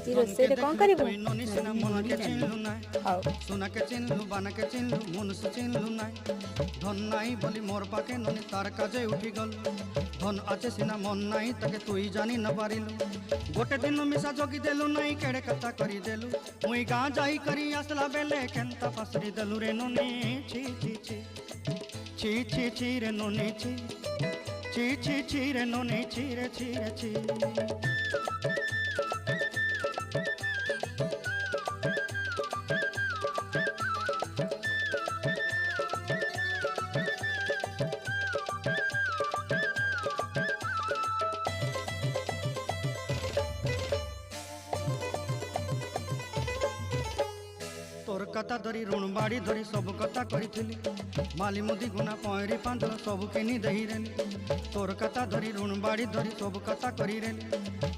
आज रोसे रे कोन करबो नोनी सिना मन के चिन्हलु ना हाउ सोना के चिन्हलु बाना के चिन्हलु मनुष्य चिन्हलु ना धन नाई बोली मोर पाके नोनी तार काजे उठी गल धन आचे सिना मन नाई ताके तुई जानी न पारिलु गोटे दिन मिसा जगी देलु नाई केड़े कथा करी देलु मुई गाँ जाई करी आसला बेले केंता फासरी देलु रे नोनी छी छी छी छी छी छी रे नोनी छी छी छी छी रे नोनी छी रे छी रे छी तोर कथा धरी ऋण बाड़ी धरी सब कथा करी माली मुदी गुना पहरी पांदल सब किनी दही रेली तोर कथा धरी ऋण बाड़ी धरी सब कथा करी रेली